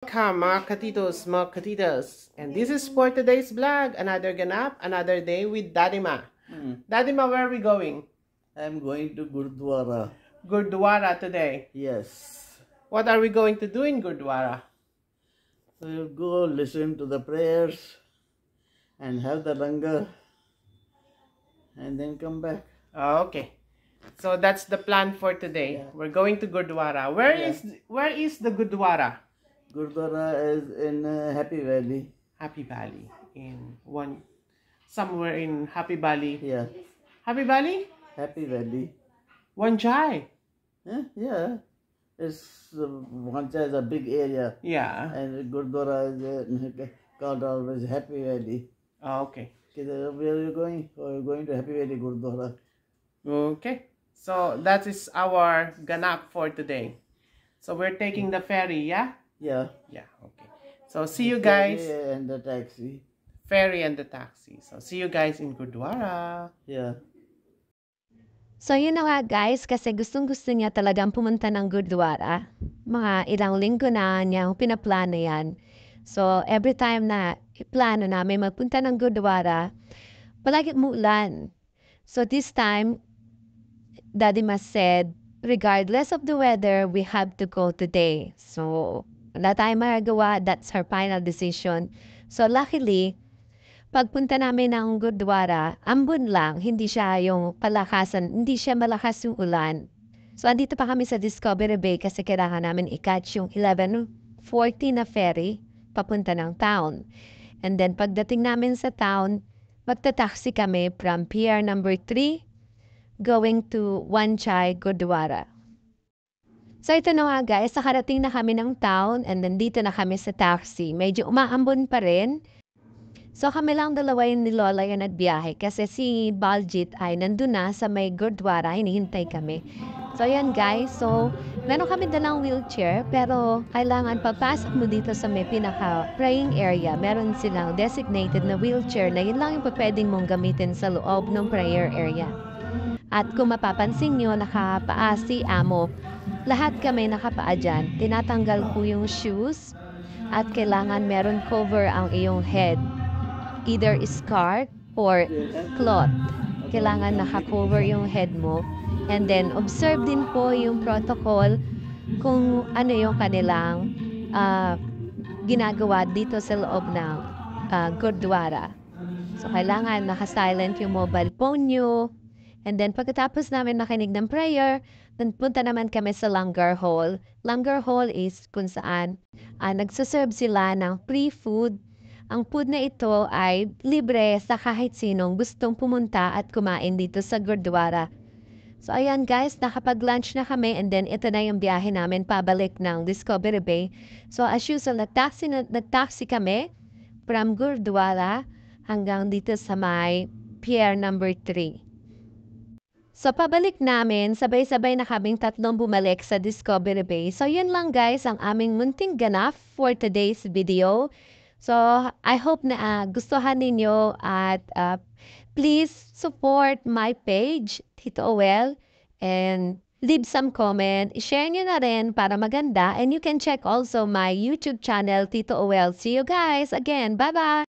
Welcome mga katitos, mga katitas. And this is for today's vlog. Another ganap, another day with Daddy Ma. Daddy Ma, where are we going? I'm going to Gurdwara. Gurdwara today. Yes. What are we going to do in Gurdwara? We'll go listen to the prayers and have the langar and then come back. Oh, okay. So that's the plan for today. Yeah. We're going to Gurdwara. Where is the Gurdwara? Gurdwara is in Happy Valley. Happy Valley. Somewhere in Happy Valley. Yeah. Happy Valley? Happy Valley. Wanchai. Yeah. It's Wanchai is a big area. Yeah. And Gurdwara is called always Happy Valley. Oh, okay. Where are you going? Oh, you're going to Happy Valley, Gurdwara. Okay. So that is our ganap for today. So we're taking the ferry, yeah? Yeah. Yeah, okay. So see you guys. Ferry and the taxi. Ferry and the taxi. So see you guys in Gurdwara. Yeah. So yun na nga guys, kasi gustong-gusto niya talagang pumunta ng Gurdwara. Mga ilang linggo na niya pinaplano yan. So every time na plano namin magpunta ng Gurdwara, palagi umuulan. So this time, Daddy Ma said, regardless of the weather, we have to go today. So wala tayong magagawa, that's her final decision. So luckily, pagpunta namin ng Gurdwara, ambon lang, hindi siya yung palakasan, hindi siya malakas yung ulan. So andito pa kami sa Discovery Bay kasi kailangan namin i-catch yung 11:40 na ferry papunta ng town. And then pagdating namin sa town, magta-taxi kami from pier number 3 going to Wanchai, Gurdwara. So ito na nga guys, nakarating na kami ng town and then dito na kami sa taxi. Medyo umaambon pa rin. So kami lang dalawa yung ni Lola yung nagbiyahe kasi si Baljit ay nandun na sa may Gurdwara, hinihintay kami. So ayan guys, so meron kami dalang wheelchair pero kailangan papasok mo dito sa may pinaka-praying area. Meron silang designated na wheelchair na yun lang yung pwedeng mong gamitin sa loob ng prayer area. At kung mapapansin nyo, nakapaa si Amo. Lahat kami nakapaa dyan. Tinatanggal ko yung shoes at kailangan meron cover ang iyong head. Either scarf or cloth. Kailangan nakakover yung head mo. And then, observe din po yung protocol kung ano yung kanilang ginagawa dito sa loob ng Gurdwara. So, kailangan naka-silent yung mobile phone nyo. And then, pagkatapos namin makinig ng prayer, then punta naman kami sa Langar Hall. Langar Hall is kung saan nagsaserve sila ng free food. Ang food na ito ay libre sa kahit sinong gustong pumunta at kumain dito sa Gurdwara. So, ayan guys, nakapag-lunch na kami and then ito na yung biyahe namin pabalik ng Discovery Bay. So, as usual, nagtaxi kami from Gurdwara hanggang dito sa may pier number 3. So, pabalik namin, sabay-sabay na kaming tatlong bumalik sa Discovery Bay. So, yun lang guys, ang aming munting ganap for today's video. So, I hope na gustuhan ninyo at please support my page, Tito Owel, and leave some comment. I-share nyo na rin para maganda. And you can check also my YouTube channel, Tito Owel. See you guys again. Bye-bye!